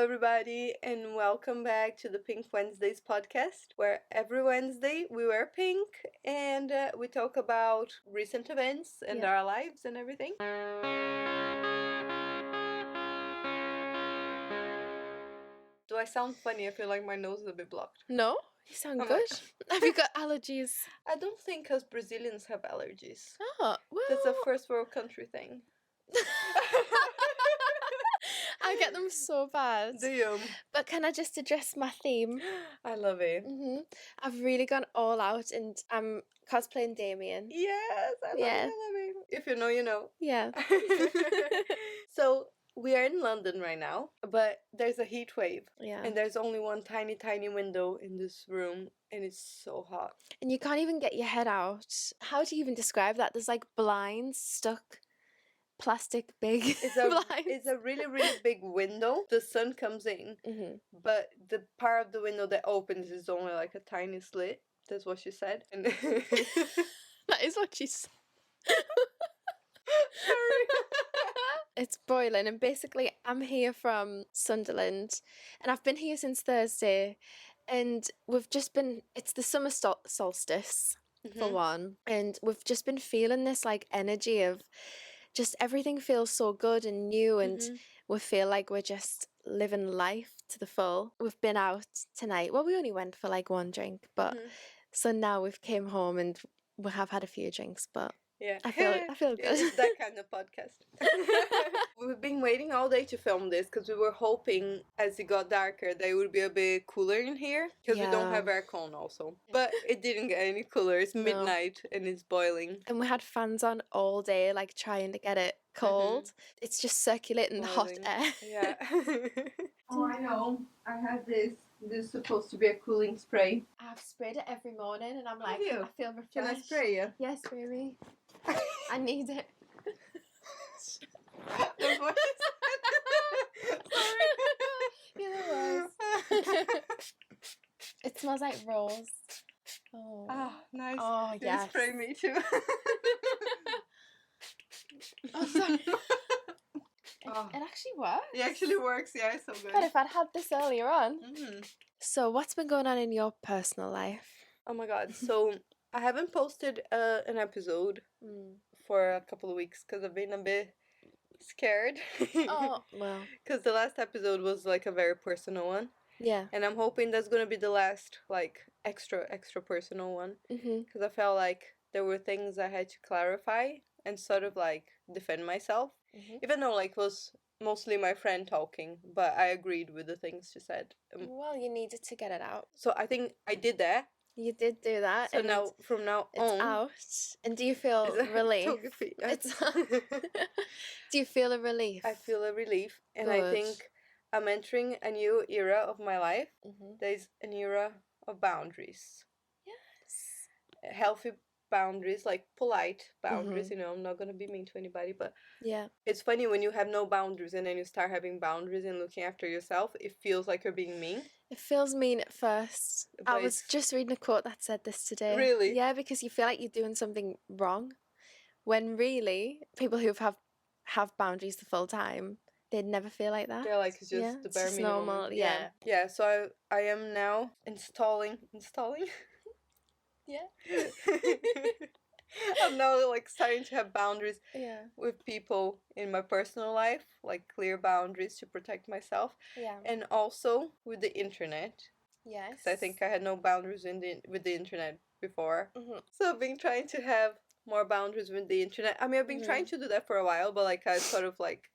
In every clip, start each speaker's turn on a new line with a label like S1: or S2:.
S1: everybody, and welcome back to the Pink Wednesdays podcast, where every Wednesday we wear pink and we talk about recent events and our lives and everything. Do I sound funny? I feel like my nose is a bit blocked.
S2: No, you sound good. Have you got allergies?
S1: I don't think us Brazilians have allergies.
S2: Oh, well.
S1: That's a first world country thing.
S2: I get them so bad.
S1: Do you?
S2: But can I just address my theme?
S1: I love it.
S2: I've really gone all out and I'm cosplaying Damien.
S1: Yes, I love it. If you know, you know.
S2: Yeah.
S1: So we are in London right now, but there's a heat wave.
S2: Yeah.
S1: And there's only one tiny, tiny window in this room, and it's so hot.
S2: And you can't even get your head out. How do you even describe that? There's like blinds stuck. Plastic big blinds.
S1: It's a really, really big window. The sun comes in, but the part of the window that opens is only like a tiny slit. That's what she said. And
S2: that is what she said.
S1: Sorry.
S2: It's boiling, and basically I'm here from Sunderland, and I've been here since Thursday, and it's the summer solstice for one, and we've just been feeling this like energy of just everything feels so good and new, and we feel like we're just living life to the full. We've been out tonight. Well, we only went for like one drink, but so now we've came home and we have had a few drinks, but
S1: yeah,
S2: I feel good.
S1: It's that kind of podcast. We've been waiting all day to film this because we were hoping as it got darker that it would be a bit cooler in here because we don't have aircon also. But it didn't get any cooler. It's midnight and it's boiling.
S2: And we had fans on all day, like trying to get it cold. It's just circulating the hot air.
S1: Yeah. Oh, I know. I have this. This is supposed to be a cooling spray.
S2: I've sprayed it every morning and I'm like,
S1: I
S2: feel refreshed.
S1: Can I spray you?
S2: Yeah, spray me. I need it.
S1: That's what she said. Sorry.
S2: You're the worst. It smells like rose. Oh.
S1: Ah, nice.
S2: Oh, yes.
S1: You spray me too.
S2: Oh, sorry. It actually works.
S1: It actually works, yeah, it's so good.
S2: But if I'd had this earlier on. So what's been going on in your personal life?
S1: Oh my god, so I haven't posted an episode for a couple of weeks because I've been a bit scared.
S2: Oh, well.
S1: Because the last episode was like a very personal one.
S2: Yeah.
S1: And I'm hoping that's going to be the last like extra personal one. Because I felt like there were things I had to clarify and sort of like defend myself. Even though like it was mostly my friend talking, but I agreed with the things she said.
S2: Well, you needed to get it out.
S1: So I think I did that.
S2: You did do that.
S1: So now, from now
S2: it's
S1: on,
S2: out. And do you feel relief? Do you feel a relief?
S1: I feel a relief, and
S2: Good.
S1: I think I'm entering a new era of my life. There's an era of boundaries.
S2: Yes.
S1: Healthy boundaries, like polite boundaries. You know, I'm not gonna be mean to anybody, but
S2: yeah,
S1: it's funny when you have no boundaries and then you start having boundaries and looking after yourself. It feels like you're being mean.
S2: It feels mean at first.
S1: But
S2: I was just reading a quote that said this today.
S1: Really?
S2: Yeah, because you feel like you're doing something wrong, when really people who have boundaries the full time, they'd never feel like that.
S1: They're like, it's just the bare
S2: just
S1: minimum.
S2: normal. Yeah.
S1: Yeah. So I am now installing.
S2: Yeah.
S1: I'm now like starting to have boundaries
S2: Yeah.
S1: with people in my personal life, like clear boundaries to protect myself.
S2: Yeah.
S1: And also with the internet.
S2: Yes.
S1: 'Cause I think I had no boundaries with the internet before. So I've been trying to have more boundaries with the internet. I mean, I've been trying to do that for a while, but like I sort of like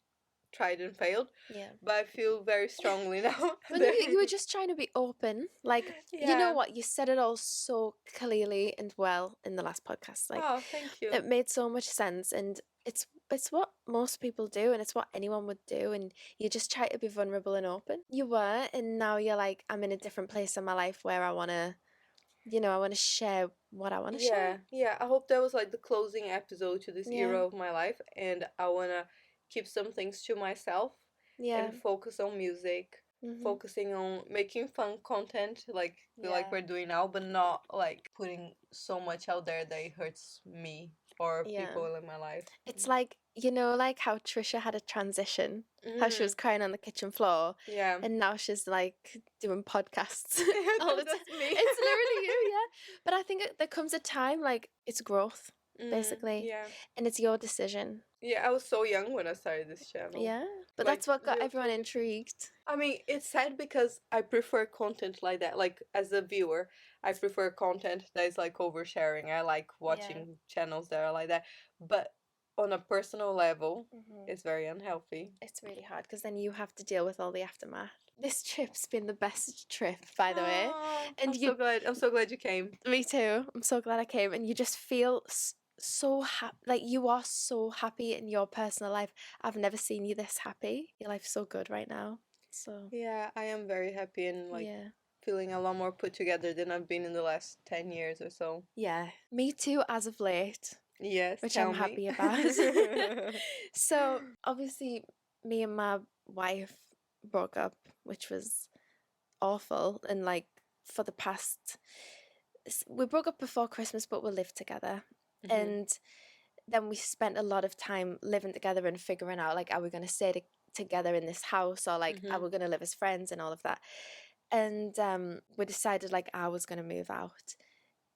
S1: tried and failed.
S2: Yeah.
S1: But I feel very strongly now.
S2: But you were just trying to be open. Like, you know what? You said it all so clearly and well in the last podcast. Like,
S1: oh, thank you.
S2: it made so much sense, and it's what most people do, and it's what anyone would do, and you just try to be vulnerable and open. You were, and now you're like, I'm in a different place in my life where I want to, I want to share what I want to share.
S1: Yeah. I hope that was like the closing episode to this era of my life, and I want to keep some things to myself and focus on music, focusing on making fun content like we're doing now, but not like putting so much out there that it hurts me or people in my life.
S2: It's like you know, like how Trisha had a transition, how she was crying on the kitchen floor,
S1: Yeah.
S2: and now she's like doing podcasts all the time.
S1: That's me.
S2: It's literally you, yeah. But I think there comes a time, like, it's growth, basically,
S1: Yeah.
S2: and it's your decision.
S1: Yeah, I was so young when I started this channel.
S2: Yeah, but
S1: Like,
S2: that's what got
S1: real
S2: everyone
S1: talk.
S2: intrigued.
S1: I mean, it's sad because I prefer content like that. Like, as a viewer, I prefer content that is like oversharing. I like watching channels that are like that. But on a personal level, it's very unhealthy.
S2: It's really hard because then you have to deal with all the aftermath. This trip's been the best trip, by the way.
S1: Oh,
S2: And
S1: I'm so glad you came.
S2: Me too. I'm so glad I came. And you just feel so happy. Like, you are so happy in your personal life. I've never seen you this happy. Your life's so good right now. So,
S1: Yeah, I am very happy and like
S2: yeah.
S1: feeling a lot more put together than I've been in the last 10 years or so.
S2: Yeah. Me too, as of late.
S1: Yes,
S2: Which
S1: tell
S2: I'm
S1: me.
S2: happy about. So, obviously, me and my wife broke up, which was awful. And, like, for the past, we broke up before Christmas, but we lived together. And then we spent a lot of time living together and figuring out, like, are we going to stay together in this house, or like, are we going to live as friends and all of that. And we decided, like, I was going to move out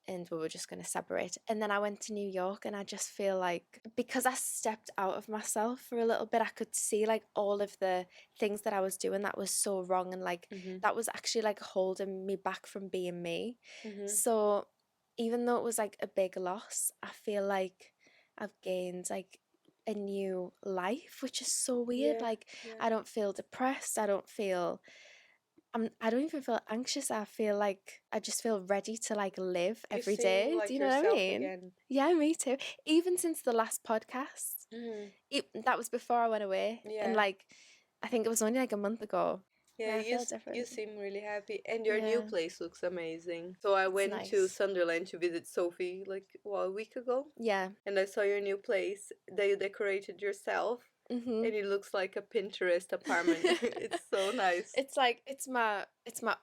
S2: and we were just going to separate. And then I went to New York, and I just feel like, because I stepped out of myself for a little bit, I could see, like, all of the things that I was doing that was so wrong, and like that was actually, like, holding me back from being me. So even though it was, like, a big loss, I feel like I've gained, like, a new life, which is so weird.
S1: Yeah,
S2: Like,
S1: yeah.
S2: I don't feel depressed. I don't even feel anxious. I feel like I just feel ready to, like, live
S1: You
S2: every
S1: seem
S2: day.
S1: like
S2: Do you know what I
S1: yourself
S2: mean?
S1: again.
S2: Yeah, me too. Even since the last podcast, that was before I went away, and
S1: Yeah.
S2: like, I think it was only like a month ago.
S1: Yeah,
S2: I feel different.
S1: you seem really happy, and your new
S2: Yeah.
S1: place looks amazing. So I
S2: It's
S1: went to
S2: nice.
S1: Sunderland to visit Sophie like a week ago,
S2: Yeah.
S1: and I saw your new place that you decorated yourself,
S2: Mhm.
S1: and it looks like a Pinterest apartment. It's so nice.
S2: It's like, it's my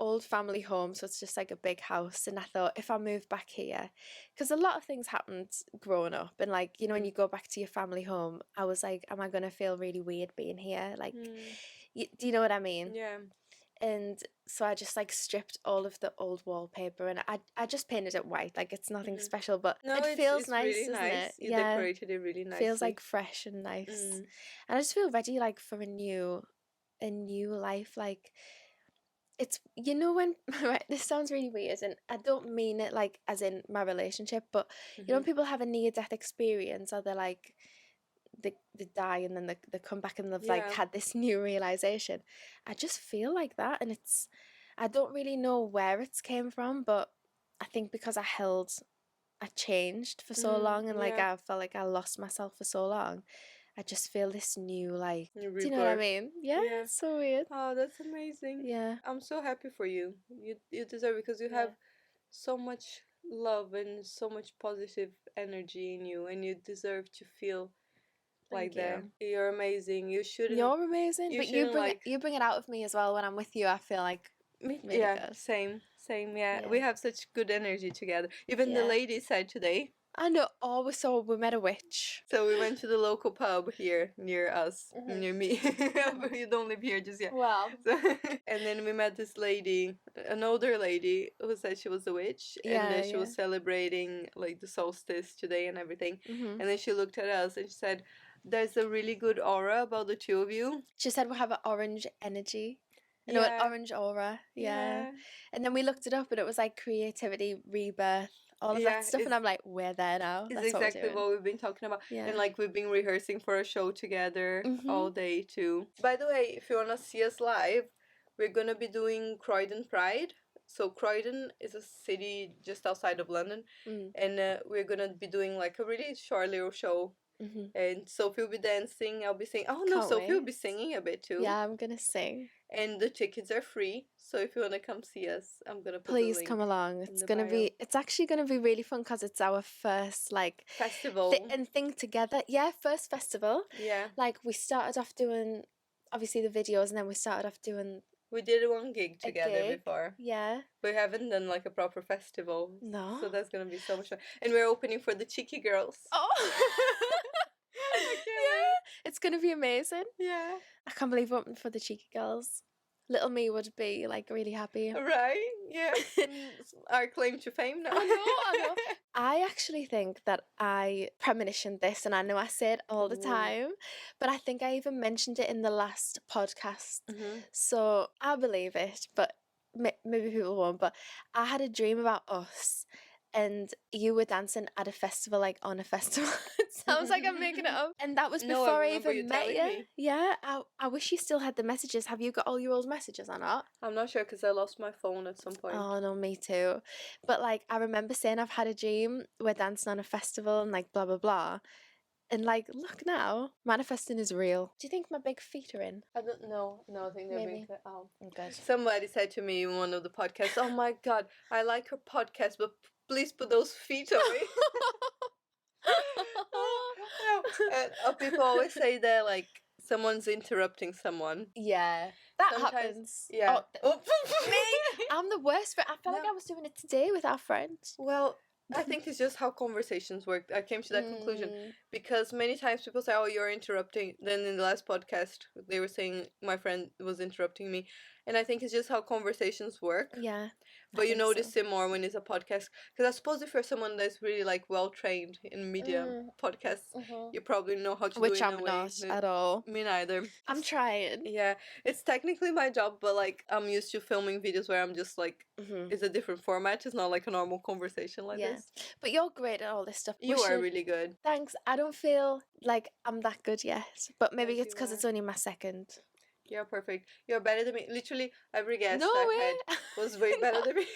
S2: old family home, so it's just like a big house. And I thought, if I move back here, because a lot of things happened growing up, and like, you know, when you go back to your family home, I was like, am I gonna feel really weird being here? Like, do you know what I mean?
S1: Yeah.
S2: And so I just, like, stripped all of the old wallpaper, and I just painted it white. Like, it's nothing special, but
S1: No,
S2: it feels
S1: it's
S2: nice,
S1: really
S2: doesn't
S1: nice.
S2: it?
S1: You
S2: Yeah.
S1: decorated it really
S2: Feels,
S1: nicely.
S2: like, fresh and nice. And I just feel ready, like, for a new life. Like, it's, you know, when right, this sounds really weird, and I don't mean it like as in my relationship, but you know, when people have a near-death experience, or they're like, they die, and then they come back, and they've like
S1: Yeah.
S2: had this new realization. I just feel like that, and it's, I don't really know where it's came from, but I think because I changed for so long, and like,
S1: Yeah.
S2: I felt like I lost myself for so long. I just feel this new, like,
S1: New
S2: do you know what I
S1: rebirth.
S2: mean? Yeah,
S1: Yeah.
S2: it's so weird.
S1: Oh, that's amazing.
S2: Yeah.
S1: I'm so happy for you. You deserve it because you have so much love and so much positive energy in you, and you deserve to feel like
S2: Thank
S1: that.
S2: you.
S1: You're amazing.
S2: You're amazing,
S1: You
S2: but
S1: shouldn't like
S2: you bring it out of me as well when I'm with you. I feel like really
S1: yeah,
S2: good.
S1: same, yeah.
S2: Yeah.
S1: We have such good energy together. Even the
S2: Yeah.
S1: lady said today.
S2: I know. Oh, we met a witch.
S1: So we went to the local pub here near us, near me. You don't live here just yet.
S2: Well.
S1: So, and then we met this lady, an older lady, who said she was a witch, and
S2: Yeah,
S1: she was celebrating like the solstice today and everything.
S2: Mhm.
S1: And then she looked at us and she said, "There's a really good aura about the two of you."
S2: She said we have an orange energy. No, an
S1: Yeah,
S2: orange aura. Yeah.
S1: yeah,
S2: And then we looked it up, and it was like creativity, rebirth, all of
S1: yeah.
S2: that stuff. And I'm like, we're there now.
S1: It's
S2: That's what we're
S1: exactly
S2: doing.
S1: what we've been talking about.
S2: Yeah.
S1: And like we've been rehearsing for a show together all
S2: Mhm.
S1: day too. By the way, if you wanna see us live, we're gonna be doing Croydon Pride. So Croydon is a city just outside of London, and we're gonna be doing like a really short little show.
S2: Mhm.
S1: And Sophie will be dancing. I'll be singing. Oh no,
S2: Can't
S1: Sophie will be
S2: wait.
S1: singing a bit too.
S2: Yeah, I'm gonna sing.
S1: And the tickets are free. So if you wanna come see us, I'm gonna put the
S2: Please
S1: link
S2: come along.
S1: in
S2: It's
S1: the
S2: gonna
S1: bio.
S2: be. It's actually gonna be really fun because it's our first, like,
S1: Festival.
S2: and thing together. Yeah, first festival.
S1: Yeah.
S2: Like, we started off doing obviously the videos, and then we started off doing
S1: We did one gig
S2: a
S1: together
S2: gig.
S1: before.
S2: Yeah.
S1: We haven't done like a proper festival.
S2: No.
S1: So that's gonna be so much fun. And we're opening for the Cheeky Girls.
S2: Oh.
S1: I can't
S2: Yeah, it's gonna be amazing.
S1: wait. Yeah.
S2: I can't believe we're opening for the Cheeky Girls. Little me would be like really happy.
S1: Right? Yeah. Our claim to fame now.
S2: I know. I actually think that I premonitioned this, and I know I say it all the
S1: Ooh.
S2: time, but I think I even mentioned it in the last podcast.
S1: Mhm.
S2: So I believe it, but maybe people won't. But I had a dream about us, and you were dancing at a festival, like on a festival. It sounds like I'm making it up. And that was
S1: No, I
S2: before I
S1: remember you
S2: even met
S1: telling
S2: you.
S1: me.
S2: Yeah, I wish you still had the messages. Have you got all your old messages or not?
S1: I'm not sure because I lost my phone at some point.
S2: Oh no, me too. But like I remember saying I've had a dream, we're dancing on a festival and like blah blah blah. And like look now, manifesting is real. Do you think my big feet are in?
S1: I don't know. No, I think they're being
S2: Maybe.
S1: cut out.
S2: Good.
S1: Somebody said to me in one of the podcasts, "Oh my god, I like her podcast, but please put those feet away." People always say that like someone's interrupting someone.
S2: Yeah, that
S1: Sometimes,
S2: happens.
S1: yeah.
S2: Oh, me, I'm the worst. I felt like
S1: No.
S2: I was doing it today with our friend.
S1: Well, I think it's just how conversations work. I came to that conclusion because many times people say, "Oh, you're interrupting." Then in the last podcast, they were saying my friend was interrupting me, and I think it's just how conversations work.
S2: Yeah.
S1: But you notice it more when it's a podcast. Because I suppose if you're someone that's really like well trained in media podcasts, you probably know how to do
S2: Which
S1: it in
S2: I'm
S1: a way.
S2: not at all.
S1: Me neither.
S2: I'm trying.
S1: Yeah, it's technically my job, but like I'm used to filming videos where I'm just like, it's a different format. It's not like a normal conversation like this.
S2: But you're great at all this stuff.
S1: You are really good.
S2: Thanks. I don't feel like I'm that good yet, but maybe
S1: Yes,
S2: it's because it's only my second.
S1: You're perfect. You're better than me. Literally, every guest
S2: No
S1: I
S2: way.
S1: had was way better than me.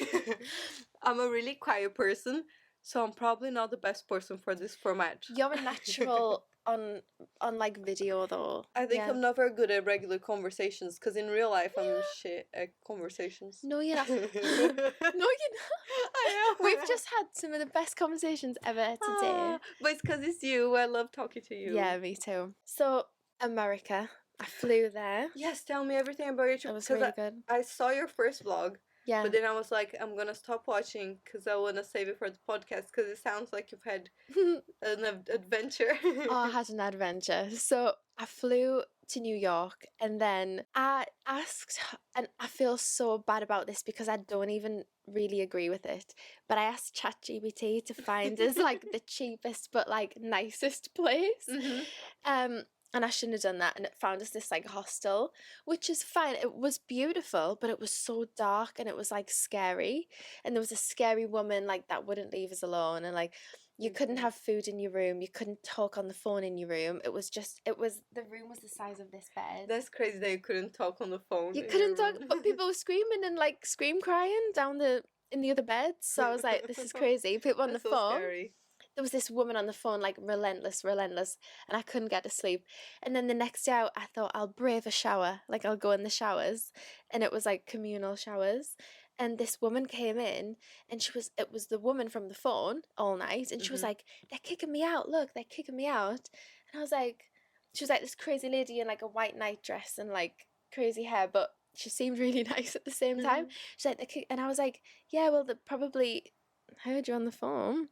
S1: I'm a really quiet person, so I'm probably not the best person for this format.
S2: You're a natural on like video though.
S1: I think I'm not very good at regular conversations because in real life I'm shit at conversations.
S2: No, you're not. No, you're not.
S1: I am.
S2: We've just had some of the best conversations ever today.
S1: But it's because it's you. I love talking to you.
S2: Yeah, me too. So, America. I flew there.
S1: Yes, tell me everything about your trip.
S2: It was really good.
S1: I saw your first vlog.
S2: Yeah.
S1: But then I was like, I'm gonna stop watching because I want to save it for the podcast because it sounds like you've had an adventure.
S2: Oh, I had an adventure. So I flew to New York and then I asked, and I feel so bad about this because I don't even really agree with it, but I asked ChatGPT to find us like the cheapest but like nicest place. And I shouldn't have done that. And it found us this like hostel, which is fine. It was beautiful, but it was so dark and it was like scary. And there was a scary woman like that wouldn't leave us alone. And like you couldn't have food in your room. You couldn't talk on the phone in your room. The room was the size of this bed.
S1: That's crazy that you couldn't talk on the phone.
S2: You couldn't talk, but people were screaming and like scream crying in the other beds. So I was like, this is crazy. People on the phone.
S1: Scary.
S2: There was this woman on the phone, like relentless, and I couldn't get to sleep. And then the next day I thought I'll brave a shower, like I'll go in the showers, and it was like communal showers. And this woman came in, and it was the woman from the phone all night, and she was like, they're kicking me out, look, they're kicking me out. And I was like, she was like this crazy lady in like a white night-dress and like crazy hair, but she seemed really nice at the same time. She's like, and I was like, yeah, well, they probably heard you on the phone.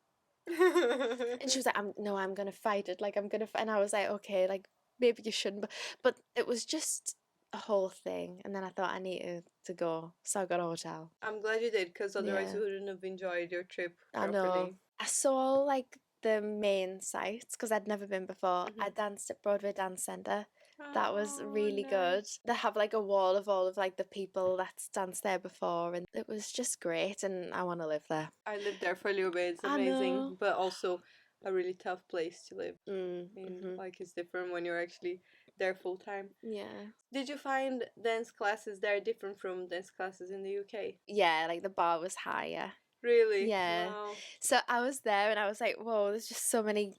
S2: And she was like, I'm gonna fight it, like and I was like, okay, like maybe you shouldn't, but it was just a whole thing. And then I thought I needed to go, so I got a hotel.
S1: I'm glad you did, because otherwise you wouldn't have enjoyed your trip properly.
S2: I know. I saw like the main sites because I'd never been before. I danced at Broadway Dance Centre. That was really good. They have like a wall of all of like the people that's danced there before, and it was just great, and I want to live there.
S1: I lived there for a little bit. It's amazing, but also a really tough place to live. Like it's different when you're actually there full time.
S2: Yeah.
S1: Did you find dance classes there different from dance classes in the UK?
S2: Yeah, like the bar was higher.
S1: Really?
S2: Yeah.
S1: Wow.
S2: So I was there and I was like, whoa, there's just so many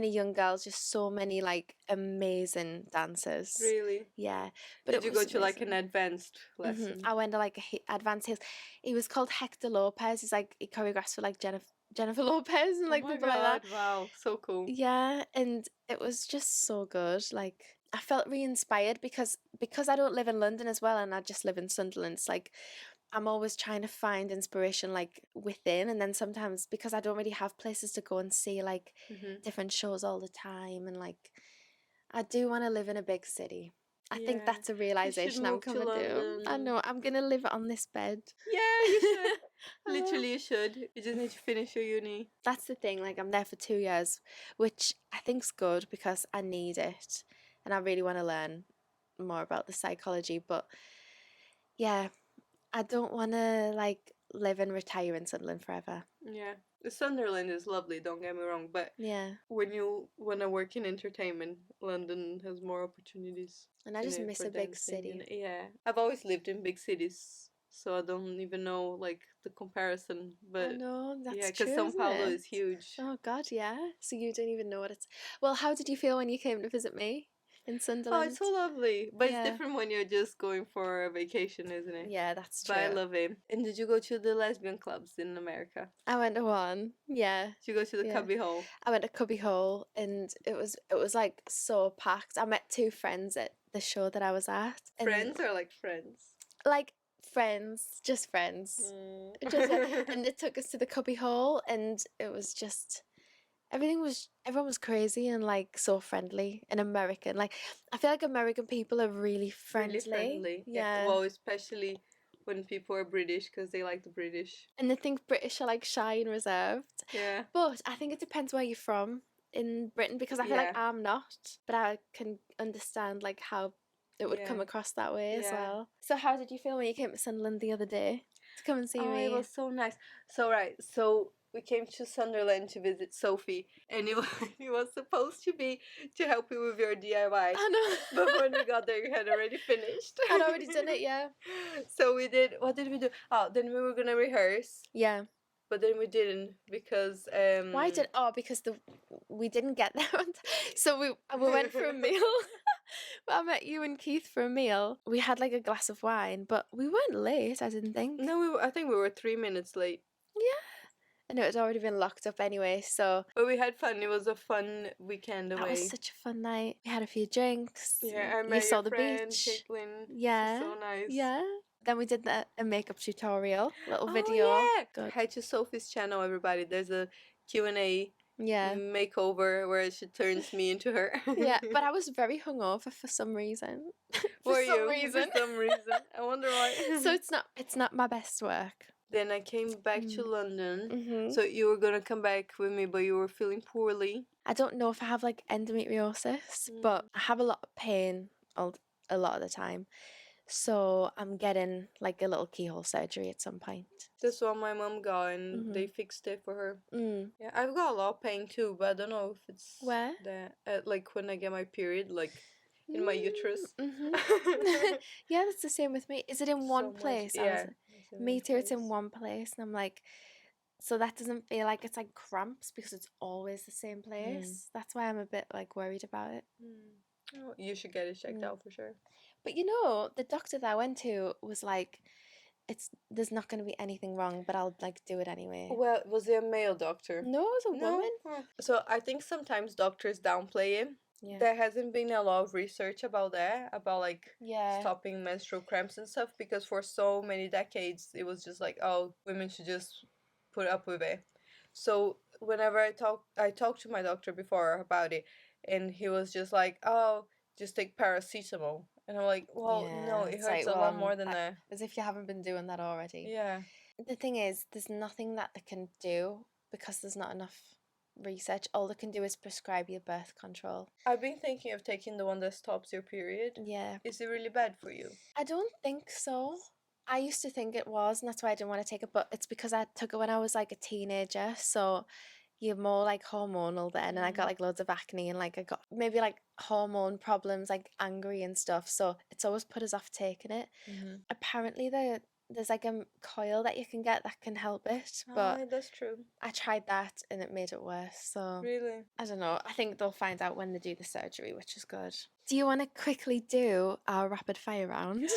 S2: young girls, just so many like amazing dancers.
S1: Really?
S2: Yeah.
S1: But did you go to like an advanced lesson?
S2: I went to like advanced heels. He was called Hector Lopez. He choreographed for like Jennifer Lopez and like people like that.
S1: Wow, so cool.
S2: Yeah, and it was just so good. Like I felt re-inspired because I don't live in London as well, and I just live in Sunderland. It's like I'm always trying to find inspiration like within, and then sometimes because I don't really have places to go and see like different shows all the time, and like I do want to live in a big city. I think that's a realization I'm coming to. I know, I'm gonna live on this bed.
S1: Yeah, you should. Literally, you should. You just need to finish your uni.
S2: That's the thing, like I'm there for 2 years, which I think's good because I need it and I really want to learn more about the psychology, but yeah, I don't want to like live and retire in Sunderland forever.
S1: Yeah. Sunderland is lovely, don't get me wrong, but
S2: Yeah.
S1: when you want to work in entertainment, London has more opportunities.
S2: And I just miss
S1: for
S2: a big
S1: dancing
S2: city.
S1: and yeah. I've always lived in big cities, so I don't even know like the comparison. But
S2: I know, that's
S1: yeah,
S2: true,
S1: because São
S2: isn't
S1: Paulo
S2: it?
S1: is huge.
S2: Oh God, yeah. So you don't even know what it's. Well, how did you feel when you came to visit me in
S1: Oh,
S2: Sunderland?
S1: it's so lovely. But it's
S2: Yeah.
S1: different when you're just going for a vacation, isn't it?
S2: Yeah, that's
S1: But I
S2: true.
S1: love it. And did you go to the lesbian clubs in America?
S2: I went to one. Yeah.
S1: Did you go to the
S2: Yeah.
S1: Cubby Hole?
S2: I went to Cubby Hole and it was like so packed. I met 2 friends at the show that I was at. And
S1: Friends or like friends?
S2: like friends, just friends. Just, and it took us to the Cubby Hole and it was just everyone was crazy and like so friendly and American. Like I feel like American people are really friendly.
S1: Really friendly.
S2: Yeah.
S1: Well, especially when people are British because they like the British.
S2: And they think British are like shy and reserved.
S1: Yeah.
S2: But I think it depends where you're from in Britain because I feel like I'm not, but I can understand like how it would come across that way as well. So how did you feel when you came to Sunderland the other day to come and see me?
S1: It was so nice. So we came to Sunderland to visit Sophie, and it was supposed to be to help you with your DIY.
S2: I know.
S1: But when we got there, you had already finished.
S2: I'd already done it, yeah.
S1: So we did. What did we do? Oh, then we were gonna rehearse.
S2: Yeah.
S1: But then we didn't because
S2: Why did because we didn't get there so we went for a meal. I met you and Keith for a meal. We had like a glass of wine, but we weren't late, I didn't think.
S1: No, I think we were 3 minutes late.
S2: Yeah. And it had already been locked up anyway, so.
S1: But we had fun. It was a fun weekend away.
S2: That was such a fun night. We had a few drinks.
S1: Yeah, I met
S2: you saw
S1: your
S2: the
S1: friend,
S2: beach.
S1: Caitlin.
S2: Yeah.
S1: So nice.
S2: Yeah. Then we did a makeup tutorial, little video.
S1: Yeah.
S2: Good.
S1: Head to Sophie's channel, everybody. There's a Q&A makeover where she turns me into her.
S2: Yeah, but I was very hungover for some reason.
S1: For some reason. I wonder why.
S2: So it's not my best work.
S1: Then I came back to London. So you were gonna come back with me, but you were feeling poorly.
S2: I don't know if I have like endometriosis, but I have a lot of pain a lot of the time. So I'm getting like a little keyhole surgery at some point.
S1: That's what my mom got, and they fixed it for her. Yeah, I've got a lot of pain too, but I don't know if it's
S2: where
S1: like when I get my period, like in my uterus.
S2: Yeah, that's the same with me. Is it in one place?
S1: Yeah.
S2: Me too. It's in one place, and I'm like, so that doesn't feel like it's like cramps because it's always the same place. That's why I'm a bit like worried about it.
S1: Oh, you should get it checked out for sure.
S2: But you know, the doctor that I went to was like, there's not going to be anything wrong, but I'll like do it anyway.
S1: Well, was it a male doctor?
S2: No, it was a woman.
S1: So I think sometimes doctors downplay it. Yeah. There hasn't been a lot of research about that, about like stopping menstrual cramps and stuff, because for so many decades it was just like, oh, women should just put up with it. So whenever I talked to my doctor before about it, and he was just like, oh, just take paracetamol. And I'm like, well, no, it hurts a lot more than that.
S2: As if you haven't been doing that already.
S1: Yeah.
S2: The thing is, there's nothing that they can do because there's not enough research. All they can do is prescribe you birth control.
S1: I've been thinking of taking the one that stops your period.
S2: Yeah.
S1: Is it really bad for you?
S2: I don't think so. I used to think it was, and that's why I didn't want to take it, but it's because I took it when I was like a teenager, so you're more like hormonal then, and I got like loads of acne, and like I got maybe like hormone problems, like angry and stuff, so it's always put us off taking it. Apparently there's like a coil that you can get that can help it, but
S1: that's true.
S2: I tried that and it made it worse, so
S1: really,
S2: I don't know. I think they'll find out when they do the surgery, which is good. Do you want to quickly do our rapid fire round?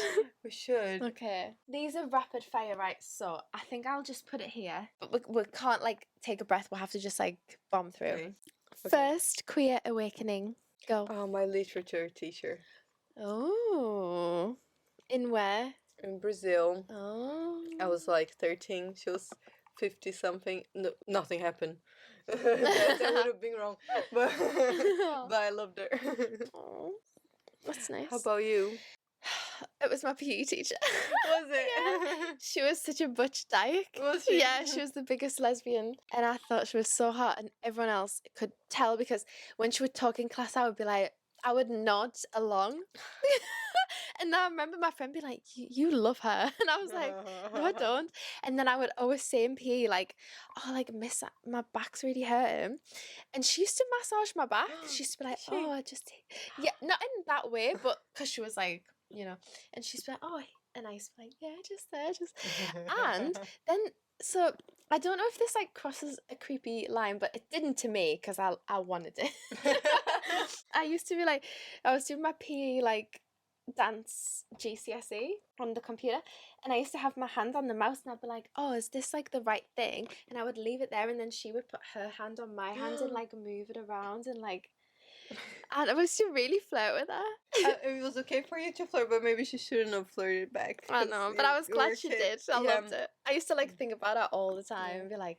S1: We should.
S2: Okay. These are rapid fire, right? So I think I'll just put it here. But we can't like take a breath. We'll have to just like bomb through. Okay. First queer awakening. Go.
S1: Oh, my literature teacher.
S2: Oh. In where?
S1: in Brazil.
S2: Oh.
S1: I was like 13. She was 50 something. No, nothing happened. that would have been wrong. But but I loved her.
S2: Oh, that's nice.
S1: How about you?
S2: It was my PE teacher.
S1: Was it?
S2: Yeah. She was such a butch dyke.
S1: Was she?
S2: Yeah, she was the biggest lesbian. And I thought she was so hot, and everyone else could tell because when she would talk in class, I would be like, I would nod along. And now I remember my friend being like, you love her. And I was like, no, I don't. And then I would always say in PE, like, oh, like, miss, my back's really hurting. And she used to massage my back. She used to be like, oh, I just, yeah, not in that way, but because she was like, you know, and she's like, oh, and I used to be like, yeah, just there, just. And then, so I don't know if this like crosses a creepy line, but it didn't to me because I wanted it. I used to be like, I was doing my PE like dance GCSE on the computer, and I used to have my hand on the mouse, and I'd be like, oh, is this like the right thing? And I would leave it there, and then she would put her hand on my hand and like move it around, and like, and I was to really flirt with her.
S1: It was okay for you to flirt, but maybe she shouldn't have flirted back.
S2: I know, but I was glad she did. I loved it. I used to like think about her all the time and be like,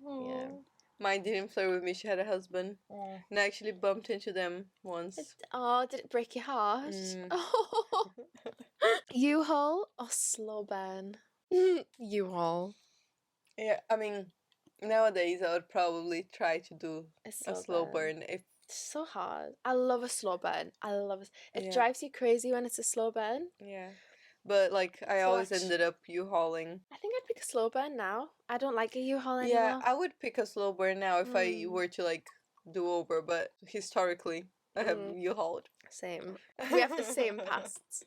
S2: yeah.
S1: Mine didn't flirt with me. She had a husband, and I actually bumped into them once.
S2: Did it break your heart? Oh. U-Haul or slow burn? U-Haul.
S1: Yeah, I mean, nowadays I would probably try to do a slow burn if.
S2: It's so hard. I love a slow burn. I love it. It drives you crazy when it's a slow burn.
S1: Yeah. But like I always ended up U-hauling.
S2: I think I'd pick a slow burn now. I don't like a U-Haul anymore.
S1: Yeah, I would pick a slow burn now if I were to like do over, but historically I have U-hauled.
S2: Same. We have the same pasts.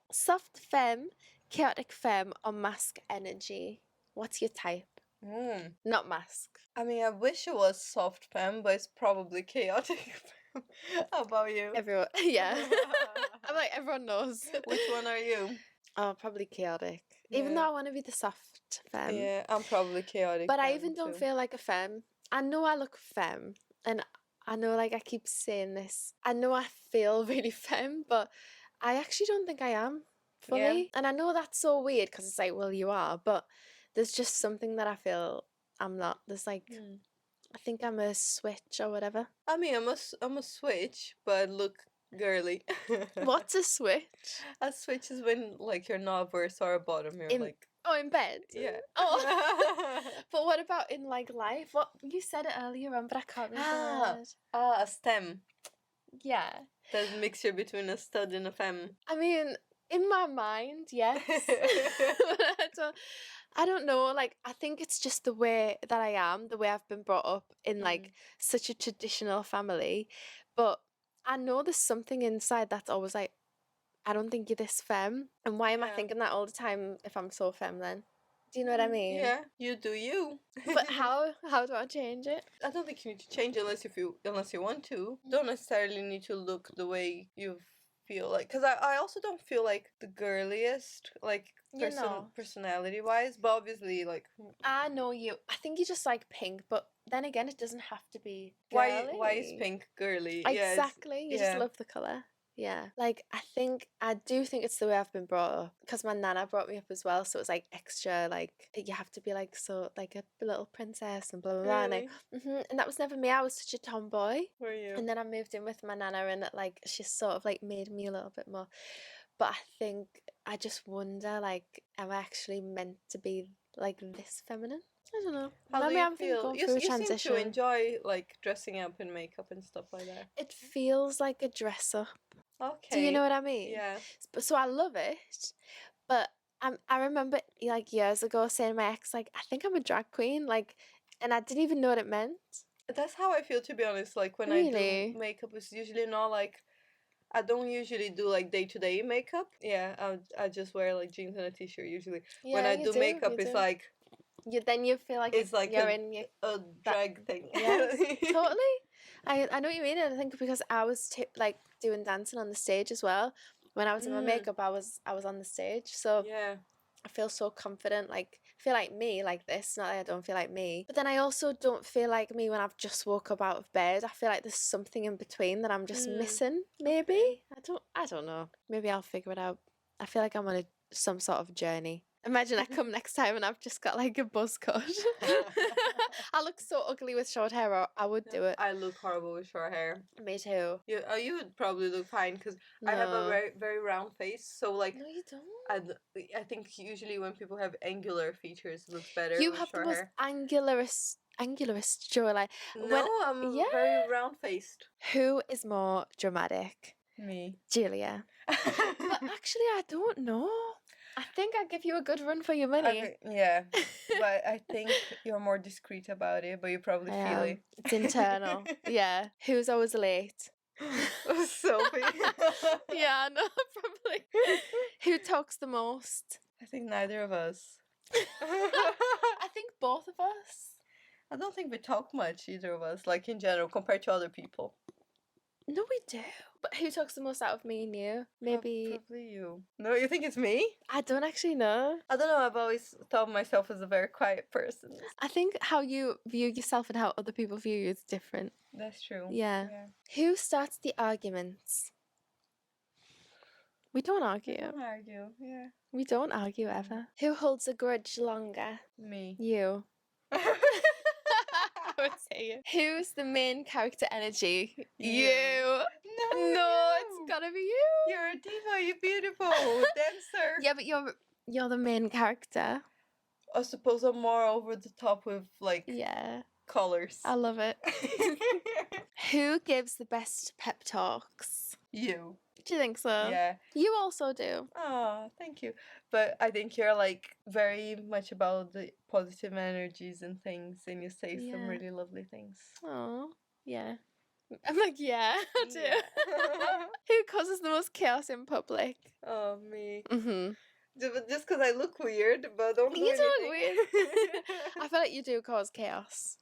S2: Soft femme, chaotic femme, or mask energy? What's your type? Not mask.
S1: I mean, I wish it was soft femme, but it's probably chaotic femme. How about you?
S2: Everyone, yeah. I'm like, everyone knows.
S1: Which one are you?
S2: Oh, probably chaotic. Yeah. Even though I want to be the soft femme.
S1: Yeah, I'm probably chaotic.
S2: But I even don't feel like a femme. I know I look femme, and I know like I keep saying this. I know I feel really femme, but I actually don't think I am fully. Yeah. And I know that's so weird because it's like, well, you are, but there's just something that I feel I'm not. There's like, I think I'm a switch or whatever.
S1: I mean, I'm a switch, but look girly.
S2: What's a switch?
S1: A switch is when like you're not a verse or a bottom. You're like.
S2: Oh, in bed?
S1: Yeah.
S2: Oh. But what about in like life? What you said it earlier on, but I can't remember.
S1: A stem.
S2: Yeah.
S1: The mixture between a stud and a femme.
S2: I mean, in my mind, yes. I don't know, like, I think it's just the way that I am, the way I've been brought up in, like, such a traditional family. But I know there's something inside that's always like, I don't think you're this femme. And why am I thinking that all the time if I'm so femme then? Do you know what I mean?
S1: Yeah, you do you.
S2: But how do I change it?
S1: I don't think you need to change unless you want to. Don't necessarily need to look the way you feel like, because I also don't feel like the girliest, like personality wise, but obviously like
S2: I know you. I think you just like pink, but then again it doesn't have to be girly.
S1: Why is pink girly?
S2: Exactly. You just love the colour. Yeah, like I do think it's the way I've been brought up, because my nana brought me up as well, so it's like extra, like you have to be like so like a little princess and blah blah blah.
S1: Really?
S2: And that was never me. I was such a tomboy.
S1: Were you?
S2: And then I moved in with my nana, and like she sort of like made me a little bit more. But I think I just wonder, like, am I actually meant to be like this feminine? I don't know.
S1: How do you feel? You seem to enjoy like dressing up in makeup and stuff like that.
S2: It feels like a dress up.
S1: Okay.
S2: Do you know what I mean?
S1: Yeah.
S2: So I love it, but I remember like years ago saying to my ex, like, I think I'm a drag queen, like, and I didn't even know what it meant.
S1: That's how I feel, to be honest. Like when I do makeup, it's usually not like, I don't usually do like day-to-day makeup. Yeah, I just wear like jeans and a t-shirt usually. Yeah, when I do makeup, it's like
S2: then you feel like
S1: it's like
S2: you're
S1: a drag thing.
S2: Yes, totally. I know what you mean, and I think because I was like doing dancing on the stage as well. When I was in my makeup, I was on the stage, so
S1: yeah,
S2: I feel so confident. Like I feel like me, like this. Not that I don't feel like me, but then I also don't feel like me when I've just woke up out of bed. I feel like there's something in between that I'm just missing. Maybe I don't know. Maybe I'll figure it out I feel like I'm on some sort of journey. Imagine I come next time and I've just got like a buzz cut. I look so ugly with short hair, or I would do it.
S1: I look horrible with short hair.
S2: Me too.
S1: You would probably look fine because I have a very very round face. So like,
S2: no, you don't.
S1: I think usually when people have angular features, it looks better.
S2: You
S1: with
S2: have the
S1: short
S2: most
S1: hair.
S2: angularist jaw. Like
S1: No, I'm very round faced.
S2: Who is more dramatic?
S1: Me.
S2: Julia. But actually, I don't know. I think I'd give you a good run for your money.
S1: Yeah, but I think you're more discreet about it, but you probably feel it.
S2: It's internal. Yeah. Who's always late?
S1: Sophie.
S2: Yeah, no, probably. Who talks the most?
S1: I think neither of us.
S2: I think both of us.
S1: I don't think we talk much, either of us, like in general, compared to other people.
S2: No, we do. But who talks the most out of me and you? Maybe.
S1: Probably you. No, you think it's me?
S2: I don't actually know.
S1: I don't know. I've always thought of myself as a very quiet person.
S2: I think how you view yourself and how other people view you is different.
S1: That's true.
S2: Yeah. Who starts the arguments? We don't argue.
S1: We don't argue, yeah.
S2: We don't argue ever. Who holds a grudge longer?
S1: Me.
S2: You. I would say you. Who's the main character energy? You. No, it's gotta be you.
S1: You're a diva. You're beautiful. Dancer.
S2: Yeah, but you're the main character.
S1: I suppose I'm more over the top with like colors.
S2: I love it. Who gives the best pep talks?
S1: You.
S2: Do you think so?
S1: Yeah.
S2: You also do.
S1: Oh, thank you. But I think you're like very much about the positive energies and things, and you say some really lovely things.
S2: Oh, yeah. I'm like, yeah, I do. Who causes the most chaos in public?
S1: Oh, me.
S2: Mm-hmm.
S1: Just because I look weird, but don't do anything.
S2: You don't look weird. I feel like you do cause chaos.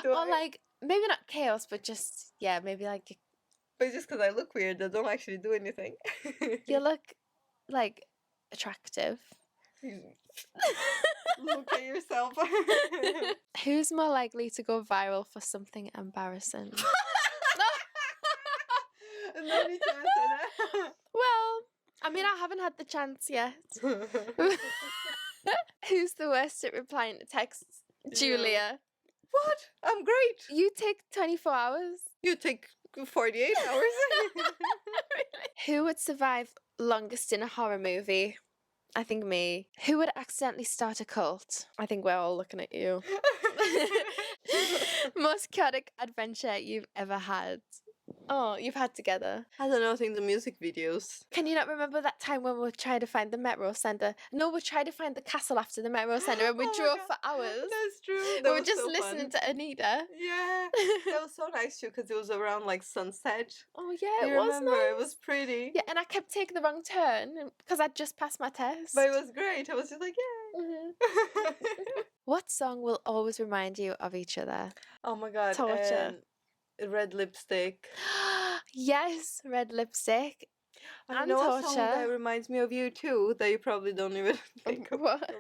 S2: Or like, maybe not chaos, but just, maybe like...
S1: But just because I look weird, I don't actually do anything.
S2: You look, like, attractive.
S1: Look at yourself.
S2: Who's more likely to go viral for something embarrassing?
S1: No need to answer that.
S2: Well, I mean, I haven't had the chance yet. Who's the worst at replying to texts? Julia.
S1: What? I'm great.
S2: You take 24 hours.
S1: You take 48 hours.
S2: Really? Who would survive longest in a horror movie? I think me. Who would accidentally start a cult? I think we're all looking at you. Most chaotic adventure you've ever had? Oh, you've had together.
S1: I don't know, I think the music videos.
S2: Can you not remember that time when we were trying to find the Metro Centre? No, we tried to find the castle after the Metro Centre and we drove for hours.
S1: That's true.
S2: We were just listening to Anita.
S1: Yeah. That was so nice too because it was around like sunset.
S2: Oh yeah, it was
S1: remember?
S2: nice.
S1: It was pretty.
S2: Yeah, and I kept taking the wrong turn because I'd just passed my test.
S1: But it was great. I was just like, yeah.
S2: Mm-hmm. What song will always remind you of each other?
S1: Oh my god.
S2: Torture.
S1: Red Lipstick.
S2: Yes, Red Lipstick.
S1: I know a song that reminds me of you too, that you probably don't even think of.
S2: What?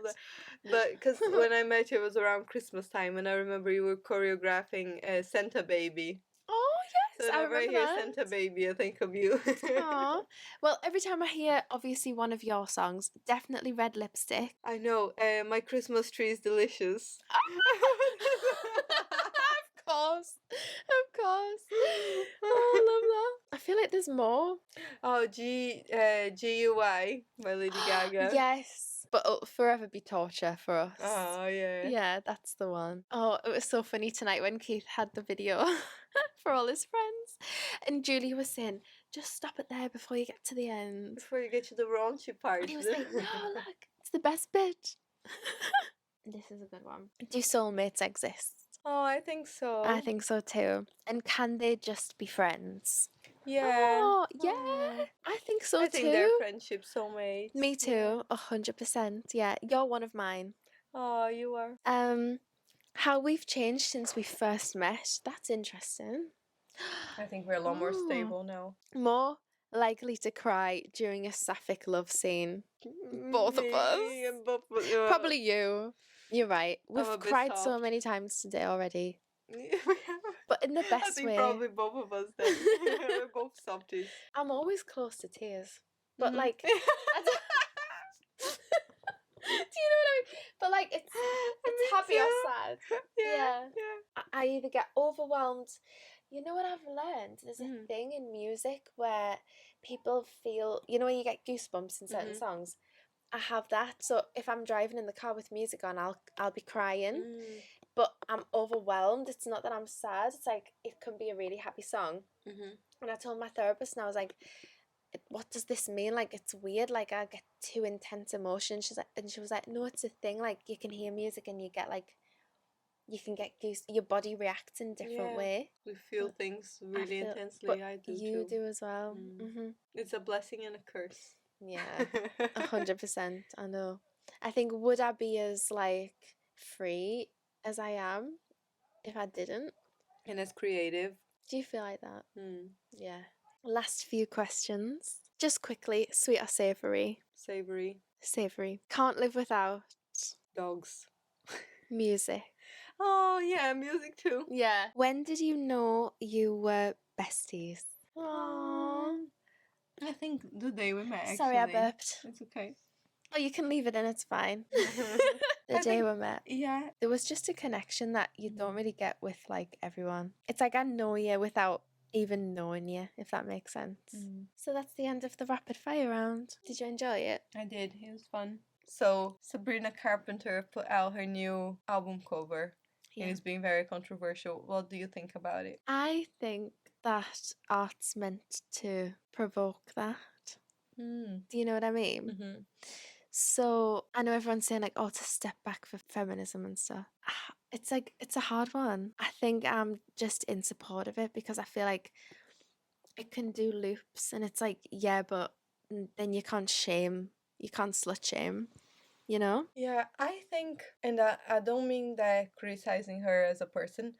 S1: But because when I met you, it was around Christmas time, and I remember you were choreographing Santa Baby.
S2: Oh yes,
S1: so
S2: I remember
S1: I hear
S2: that.
S1: Santa Baby, I think of you.
S2: Aww. Well, every time I hear obviously one of your songs, definitely Red Lipstick.
S1: I know. My Christmas tree is delicious. Of course.
S2: Oh, I love that. I feel like there's more.
S1: Oh, GUI by Lady Gaga.
S2: Yes. But it'll forever be torture for us.
S1: Oh, yeah.
S2: Yeah, that's the one. Oh, it was so funny tonight when Keith had the video for all his friends. And Julie was saying, just stop it there before you get to the end.
S1: Before you get to the raunchy part.
S2: And he was like, no, look, it's the best bit. This is a good one. Do soulmates exist?
S1: Oh, I think so.
S2: I think so too. And can they just be friends?
S1: Yeah.
S2: Oh, yeah. I think so too.
S1: I think they're friendship soulmates.
S2: Me too. 100%. Yeah, you're one of mine.
S1: Oh, you are.
S2: How we've changed since we first met. That's interesting.
S1: I think we're a lot more stable now.
S2: More likely to cry during a sapphic love scene. Both of us. Probably you. You're right. We've cried so many times today already. But in the best way.
S1: I think probably both of us then. We're both softies.
S2: I'm always close to tears. but like, I don't, do you know what I mean? But like, it's happy or sad. Yeah. I either get overwhelmed. You know what I've learned? There's a thing in music where people feel, you know, when you get goosebumps in certain songs. I have that. So if I'm driving in the car with music on, I'll be crying. But I'm overwhelmed. It's not that I'm sad. It's like it can be a really happy song. And I told my therapist, and I was like, what does this mean? Like, it's weird. Like, I get too intense emotion. She was like, no, it's a thing. Like, you can hear music and you get like, you can get your body reacts in a different way.
S1: We feel things really intensely. I do
S2: you
S1: too.
S2: do as well.
S1: It's a blessing and a curse.
S2: Yeah, 100%. I know. I think, would I be as like free as I am if I didn't?
S1: And as creative.
S2: Do you feel like that? Yeah. Last few questions. Just quickly, sweet or savoury?
S1: Savoury.
S2: Savoury. Can't live without?
S1: Dogs.
S2: Music.
S1: Oh, yeah, music too.
S2: Yeah. When did you know you were besties? Aww.
S1: I think the day we met, actually.
S2: Sorry, I burped.
S1: It's okay.
S2: Oh, you can leave it in, it's fine. The day we met.
S1: Yeah.
S2: There was just a connection that you don't really get with, like, everyone. It's like I know you without even knowing you, if that makes sense. So that's the end of the rapid fire round. Did you enjoy it?
S1: I did. It was fun. So, Sabrina Carpenter put out her new album cover. Yeah. And it's being very controversial. What do you think about it?
S2: I think that art's meant to provoke that. Do you know what I mean? So I know everyone's saying like, oh, to step back for feminism and stuff. It's like, it's a hard one. I think I'm just in support of it because I feel like it can do loops and it's like, yeah, but then you can't slut shame, you know?
S1: Yeah, I think, and I don't mean that criticizing her as a person.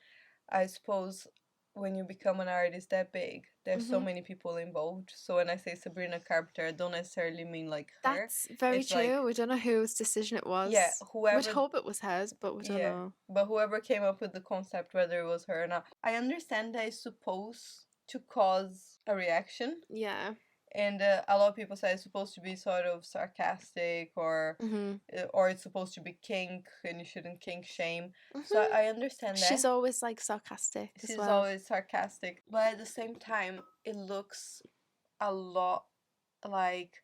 S1: I suppose when you become an artist that big, there's so many people involved. So when I say Sabrina Carpenter, I don't necessarily mean like her.
S2: That's very true. Like, we don't know whose decision it was.
S1: Yeah, whoever.
S2: We'd hope it was hers, but we don't know. But
S1: whoever came up with the concept, whether it was her or not, I understand that it's supposed to cause a reaction.
S2: Yeah.
S1: And a lot of people say it's supposed to be sort of sarcastic or it's supposed to be kink and you shouldn't kink shame. So I understand that.
S2: She's always like sarcastic.
S1: She's always sarcastic. But at the same time, it looks a lot like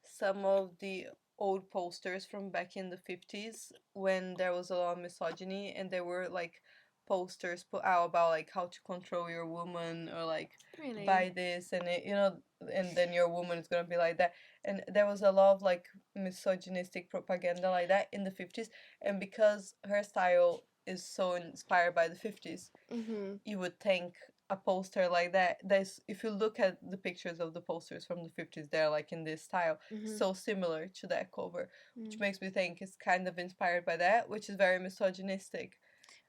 S1: some of the old posters from back in the 50s when there was a lot of misogyny and there were like posters put out about like how to control your woman or like buy this and it, you know, and then your woman is gonna be like that. And there was a lot of like misogynistic propaganda like that in the 50s, and because her style is so inspired by the 50s, you would think a poster like that's, if you look at the pictures of the posters from the 50s, they're like in this style, so similar to that cover, which makes me think it's kind of inspired by that, which is very misogynistic.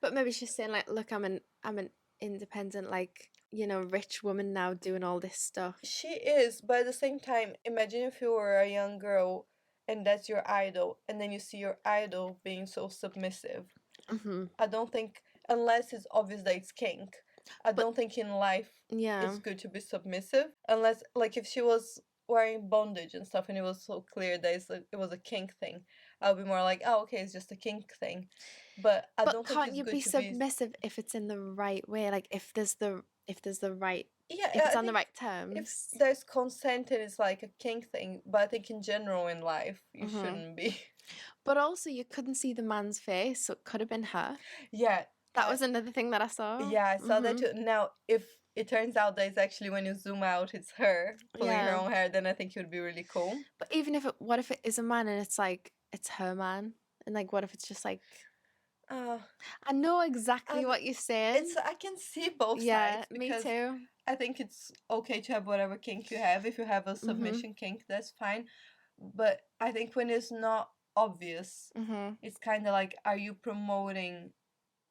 S2: But maybe she's saying like, look, I'm an independent, like, you know, rich woman now doing all this stuff.
S1: She is, but at the same time, imagine if you were a young girl and that's your idol, and then you see your idol being so submissive. I don't think, unless it's obvious that it's kink, I don't think in life it's good to be submissive. Unless, like, if she was wearing bondage and stuff and it was so clear that it was a kink thing, I'll be more like, oh, okay, it's just a kink thing. But I don't think it's good to be...
S2: can't you be submissive if it's in the right way? Like, if there's the right... Yeah, if it's on the right terms.
S1: If there's consent and it's like a kink thing, but I think in general in life, you shouldn't be.
S2: But also, you couldn't see the man's face, so it could have been her.
S1: Yeah.
S2: That was another thing that I saw.
S1: Yeah, I saw that too. Now, if it turns out that it's actually when you zoom out, it's her pulling her own hair, then I think it would be really cool.
S2: But even if what if it is a man and it's like, it's her man? And like, what if it's just like... I know exactly what you're saying.
S1: I can see both sides.
S2: Yeah, me too.
S1: I think it's okay to have whatever kink you have. If you have a submission kink, that's fine. But I think when it's not obvious, it's kind of like, are you promoting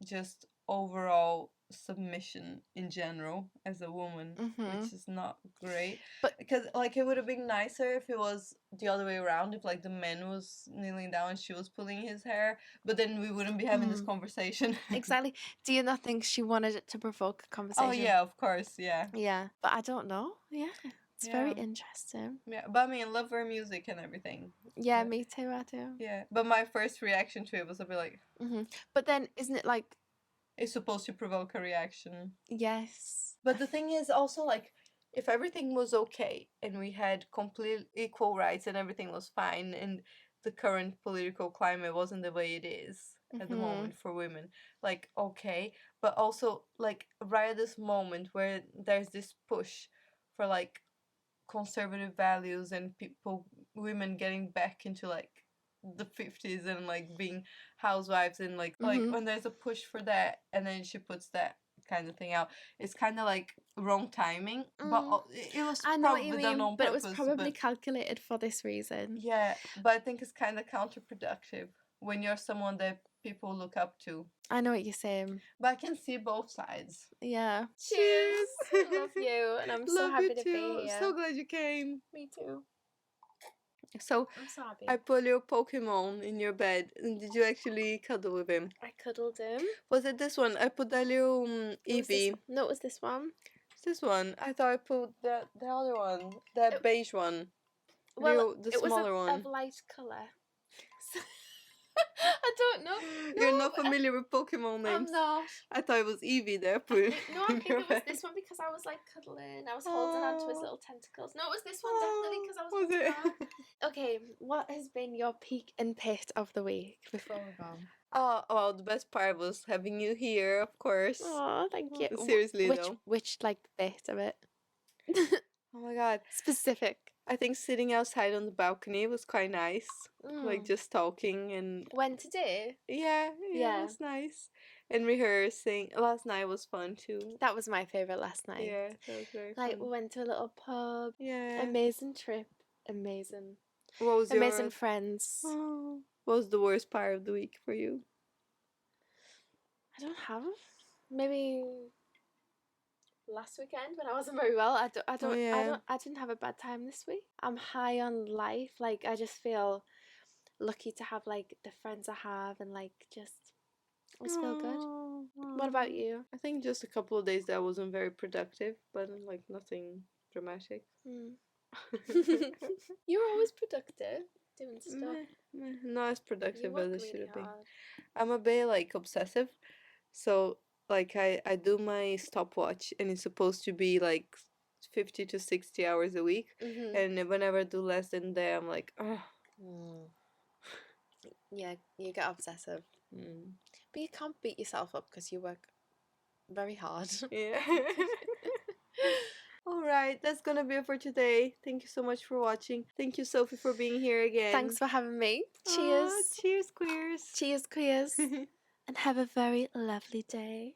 S1: just overall submission in general as a woman, which is not great. But because like it would have been nicer if it was the other way around, if like the man was kneeling down and she was pulling his hair, but then we wouldn't be having this conversation.
S2: Exactly. Do you not think she wanted it to provoke a conversation?
S1: Oh yeah, of course, yeah.
S2: Yeah, but I don't know. Yeah. It's very interesting.
S1: Yeah, but I mean, love her music and everything.
S2: Yeah, me too, I do.
S1: Yeah, but my first reaction to it was a bit like...
S2: But then, isn't it like...
S1: It's supposed to provoke a reaction.
S2: Yes.
S1: But the thing is also, like, if everything was okay and we had complete equal rights and everything was fine and the current political climate wasn't the way it is at the moment for women, like, okay, but also, like, right at this moment where there's this push for, like, conservative values and women getting back into, like, the 50s and, like, being housewives and, like, when there's a push for that and then she puts that kind of thing out, it's kind of like wrong timing, but it was probably done on
S2: but
S1: purpose.
S2: It was probably calculated for this reason.
S1: Yeah, but I think it's kind of counterproductive when you're someone that people look up to.
S2: I know what you're saying.
S1: But I can see both sides.
S2: Yeah. Cheers! I love you, and I'm so happy to be here.
S1: So glad you came.
S2: Me too.
S1: So,
S2: I'm so happy.
S1: I put your Pokemon in your bed, and did you actually cuddle with him?
S2: I cuddled him.
S1: Was it this one? I put that little Eevee.
S2: No, it was this one.
S1: It's this one. I thought I put the other one, that beige one.
S2: Well,
S1: the smaller one.
S2: It was of light colour. I don't know. No,
S1: You're not familiar with Pokemon names.
S2: I'm not.
S1: I thought it was Eevee there.
S2: No, I think it was this one because I was like cuddling. I was holding on to his little tentacles. No, it was this one definitely because I was holding on. Okay, what has been your peak and pit of the week before we go?
S1: Oh, well, the best part was having you here, of course.
S2: Oh, thank you.
S1: Seriously, though.
S2: Which like bit of it?
S1: Oh my god.
S2: Specific.
S1: I think sitting outside on the balcony was quite nice. Like just talking and...
S2: When today?
S1: Yeah, it was nice. And rehearsing. Last night was fun too.
S2: That was my favourite last night.
S1: Yeah, that was very fun.
S2: Like we went to a little pub.
S1: Yeah.
S2: Amazing trip. Amazing.
S1: What was
S2: amazing friends.
S1: Oh, what was the worst part of the week for you?
S2: I don't have. Maybe last weekend when I wasn't very well. I didn't have a bad time this week. I'm high on life. Like I just feel lucky to have like the friends I have and like just feel good. What about you?
S1: I think just a couple of days that wasn't very productive, but like nothing dramatic.
S2: You're always productive doing stuff.
S1: Not as productive as it should have been. I'm a bit like obsessive, so like I do my stopwatch and it's supposed to be like 50 to 60 hours a week, and whenever I do less than that, I'm like, oh.
S2: Yeah, you get obsessive. But you can't beat yourself up because you work very hard.
S1: Yeah. Alright, that's gonna be it for today. Thank you so much for watching. Thank you, Sophie, for being here again.
S2: Thanks for having me. Cheers.
S1: Cheers, queers.
S2: Cheers, queers. And have a very lovely day.